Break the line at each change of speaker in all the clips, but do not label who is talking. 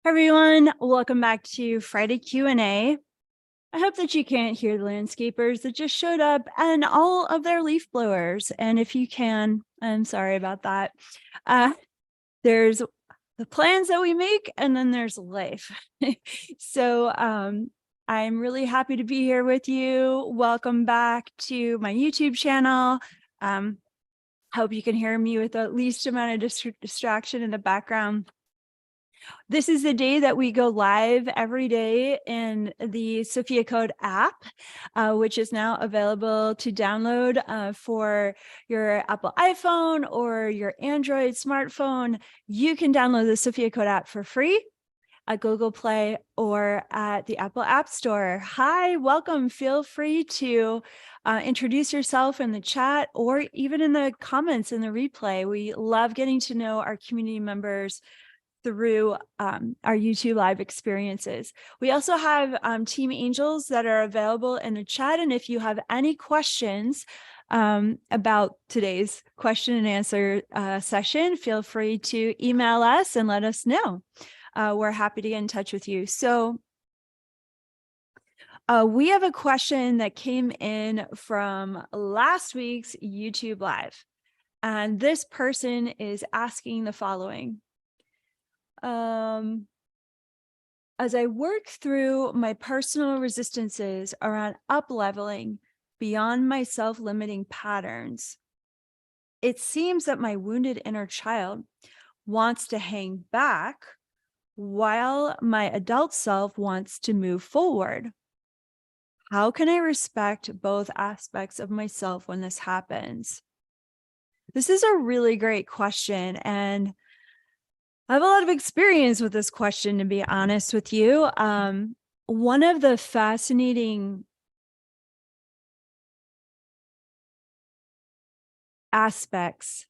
Everyone, welcome back to Friday Q&A. I hope that you can't hear the landscapers that just showed up and all of their leaf blowers. And if you can, I'm sorry about that. There's the plans that we make, and then there's life. So I'm really happy to be here with you. Welcome back to my YouTube channel. Hope you can hear me with the least amount of distraction in the background. This is the day that we go live every day in the Sophia Code app, which is now available to download for your Apple iPhone or your Android smartphone. You can download the Sophia Code app for free at Google Play or at the Apple App Store. Hi, welcome. Feel free to introduce yourself in the chat or even in the comments in the replay. We love getting to know our community members through our YouTube live experiences. We also have Team Angels that are available in the chat. And if you have any questions about today's question and answer session, feel free to email us and let us know. We're happy to get in touch with you. So we have a question that came in from last week's YouTube live. And this person is asking the following. As I work through my personal resistances around up-leveling beyond my self-limiting patterns, it seems that my wounded inner child wants to hang back while my adult self wants to move forward. How can I respect both aspects of myself when this happens? This is a really great question, and I have a lot of experience with this question, to be honest with you. One of the fascinating aspects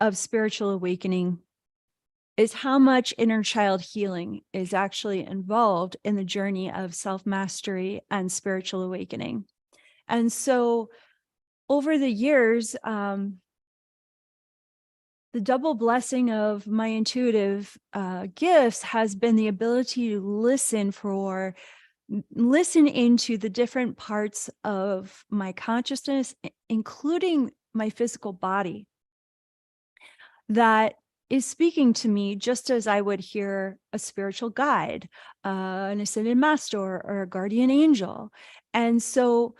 of spiritual awakening is how much inner child healing is actually involved in the journey of self-mastery and spiritual awakening. And so over the years, the double blessing of my intuitive gifts has been the ability to listen into the different parts of my consciousness, including my physical body, that is speaking to me just as I would hear a spiritual guide, an ascended master, or a guardian angel. And so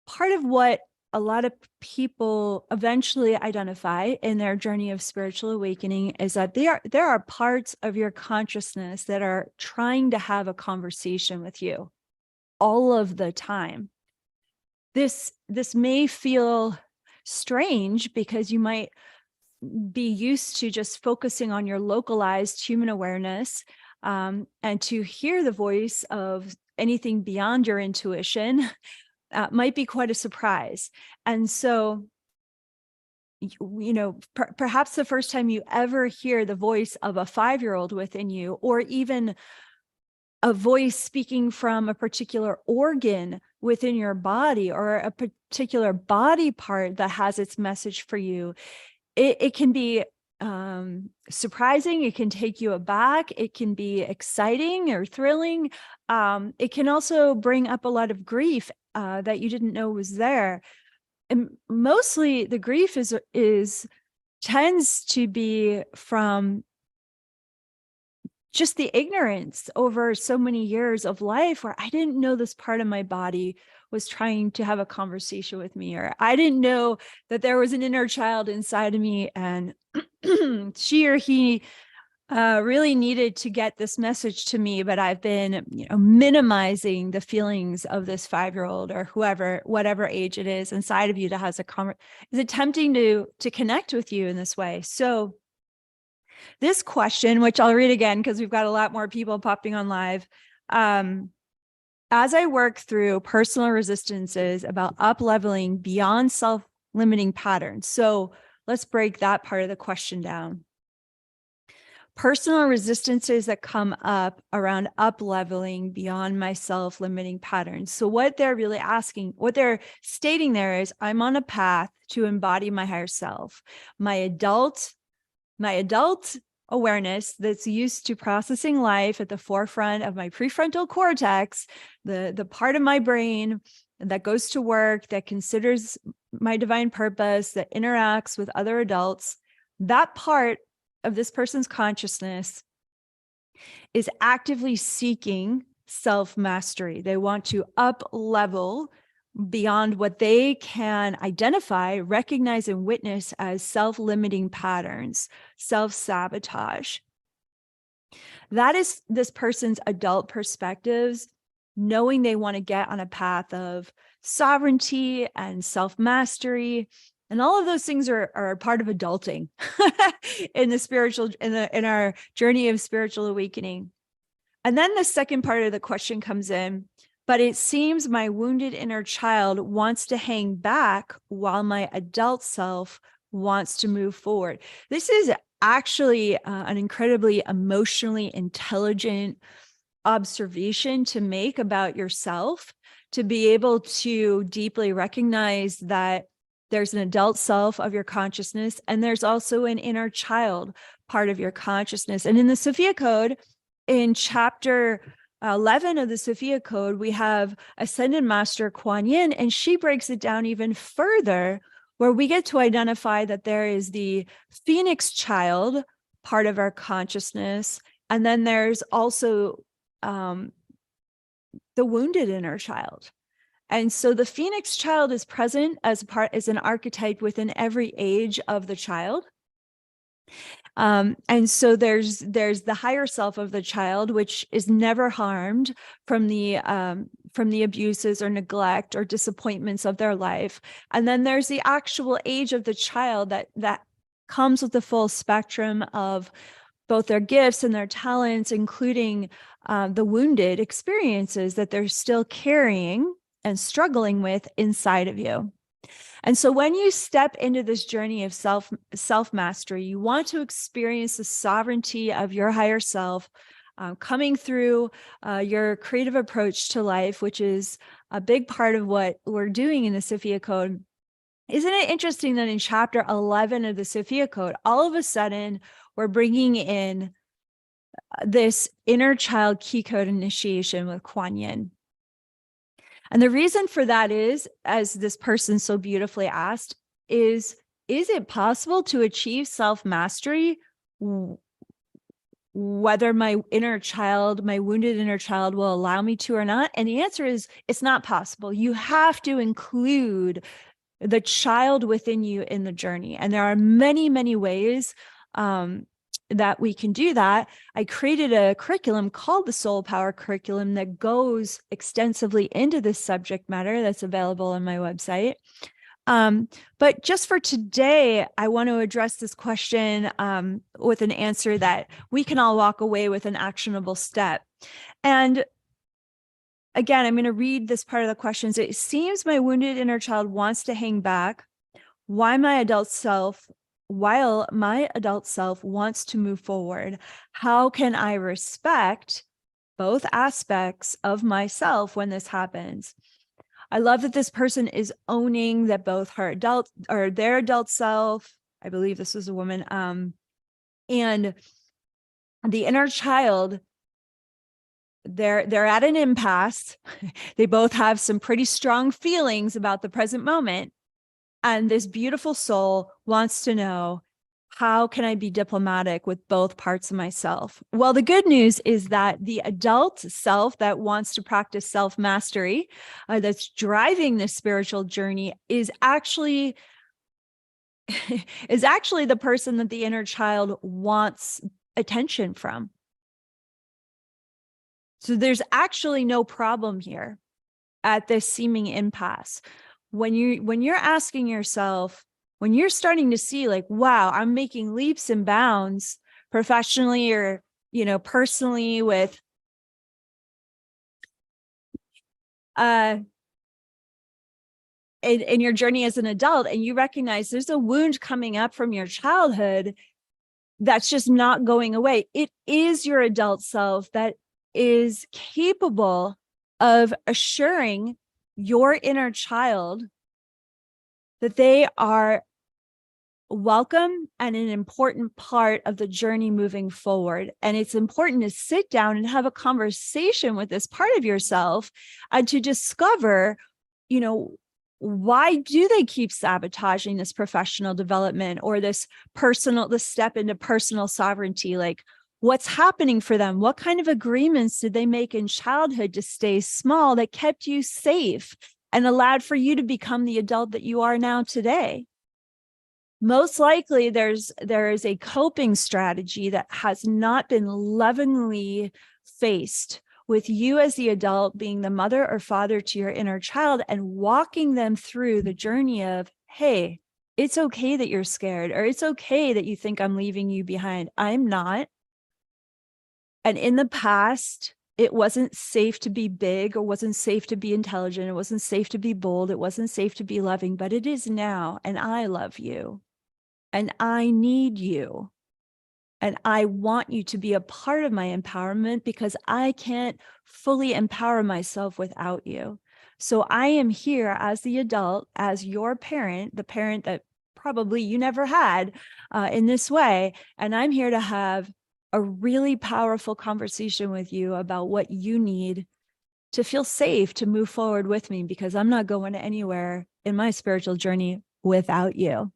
part of what a lot of people eventually identify in their journey of spiritual awakening is that there are parts of your consciousness that are trying to have a conversation with you all of the time. This may feel strange because you might be used to just focusing on your localized human awareness, and to hear the voice of anything beyond your intuition might be quite a surprise. And so, perhaps the first time you ever hear the voice of a 5-year-old within you, or even a voice speaking from a particular organ within your body, or a particular body part that has its message for you, it can be surprising. It can take you aback. It can be exciting or thrilling. It can also bring up a lot of grief that you didn't know was there. And mostly the grief tends to be from just the ignorance over so many years of life where I didn't know this part of my body was trying to have a conversation with me, or I didn't know that there was an inner child inside of me and she or he really needed to get this message to me, but I've been, minimizing the feelings of this 5-year-old or whatever age it is inside of you that has is attempting to connect with you in this way. So this question, which I'll read again because we've got a lot more people popping on live. As I work through personal resistances about up-leveling beyond self-limiting patterns. So let's break that part of the question down. Personal resistances that come up around up-leveling beyond my self-limiting patterns. So what they're really asking, what they're stating there is, I'm on a path to embody my higher self. My adult awareness that's used to processing life at the forefront of my prefrontal cortex, the part of my brain that goes to work, that considers my divine purpose, that interacts with other adults, that part of this person's consciousness is actively seeking self-mastery. They want to up level beyond what they can identify, recognize, and witness as self-limiting patterns, self-sabotage. That is this person's adult perspectives, knowing they want to get on a path of sovereignty and self-mastery. And all of those things are part of adulting in the spiritual, in our journey of spiritual awakening. And then the second part of the question comes in, but it seems my wounded inner child wants to hang back while my adult self wants to move forward. This is actually an incredibly emotionally intelligent observation to make about yourself, to be able to deeply recognize that there's an adult self of your consciousness, and there's also an inner child part of your consciousness. And in the Sophia Code, in chapter 11 of the Sophia Code, we have Ascended Master Kuan Yin, and she breaks it down even further, where we get to identify that there is the Phoenix child part of our consciousness, and then there's also the wounded inner child. And so the Phoenix child is present as an archetype within every age of the child. And so there's the higher self of the child, which is never harmed from the abuses or neglect or disappointments of their life. And then there's the actual age of the child that comes with the full spectrum of both their gifts and their talents, including the wounded experiences that they're still carrying and struggling with inside of you. And so when you step into this journey of self-mastery, you want to experience the sovereignty of your higher self coming through your creative approach to life, which is a big part of what we're doing in the Sophia Code. Isn't it interesting that in chapter 11 of the Sophia Code, all of a sudden we're bringing in this inner child key code initiation with Kuan Yin? And the reason for that is, as this person so beautifully asked, is it possible to achieve self-mastery whether my inner child, my wounded inner child, will allow me to or not? And the answer is, it's not possible. You have to include the child within you in the journey. And there are many, many ways that we can do that. I created a curriculum called the Soul Power Curriculum that goes extensively into this subject matter. That's available on my website. But just for today, I want to address this question with an answer that we can all walk away with an actionable step. And again, I'm going to read this part of the questions. It seems my wounded inner child wants to hang back while my adult self wants to move forward. How can I respect both aspects of myself when this happens? I love that this person is owning that both her adult or their adult self, I believe this was a woman, and the inner child, they're at an impasse. They both have some pretty strong feelings about the present moment. And this beautiful soul wants to know, how can I be diplomatic with both parts of myself? Well, the good news is that the adult self that wants to practice self-mastery, that's driving this spiritual journey, is actually the person that the inner child wants attention from. So there's actually no problem here at this seeming impasse. When you're asking yourself, when you're starting to see like, wow, I'm making leaps and bounds professionally or, personally with in your journey as an adult, and you recognize there's a wound coming up from your childhood that's just not going away. It is your adult self that is capable of assuring your inner child that they are welcome and an important part of the journey moving forward. And it's important to sit down and have a conversation with this part of yourself and to discover, why do they keep sabotaging this professional development or this step into personal sovereignty? Like, what's happening for them? What kind of agreements did they make in childhood to stay small that kept you safe and allowed for you to become the adult that you are now today? Most likely there is a coping strategy that has not been lovingly faced with you as the adult being the mother or father to your inner child and walking them through the journey of, hey, it's okay that you're scared, or it's okay that you think I'm leaving you behind. I'm not. And in the past, it wasn't safe to be big, or wasn't safe to be intelligent. It wasn't safe to be bold. It wasn't safe to be loving, but it is now. And I love you. And I need you. And I want you to be a part of my empowerment because I can't fully empower myself without you. So I am here as the adult, as your parent, the parent that probably you never had in this way. And I'm here to have a really powerful conversation with you about what you need to feel safe to move forward with me, because I'm not going anywhere in my spiritual journey without you.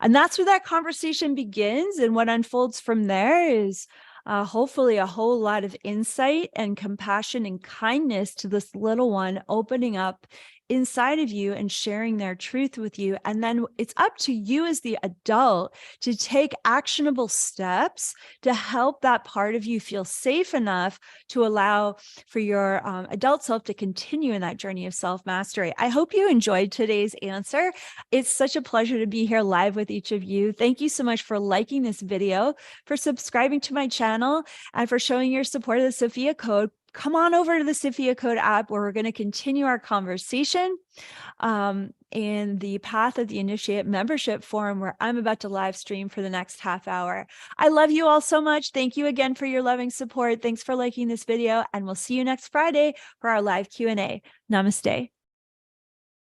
And that's where that conversation begins. And what unfolds from there is hopefully a whole lot of insight and compassion and kindness to this little one opening up inside of you and sharing their truth with you. And then it's up to you as the adult to take actionable steps to help that part of you feel safe enough to allow for your adult self to continue in that journey of self-mastery. I hope you enjoyed today's answer. It's such a pleasure to be here live with each of you. Thank you so much for liking this video, for subscribing to my channel, and for showing your support of the Sophia Code. Come on over to the Sophia Code app, where we're going to continue our conversation in the Path of the Initiate membership forum, where I'm about to live stream for the next half hour. I love you all so much. Thank you again for your loving support. Thanks for liking this video, and we'll see you next Friday for our live Q&A. Namaste.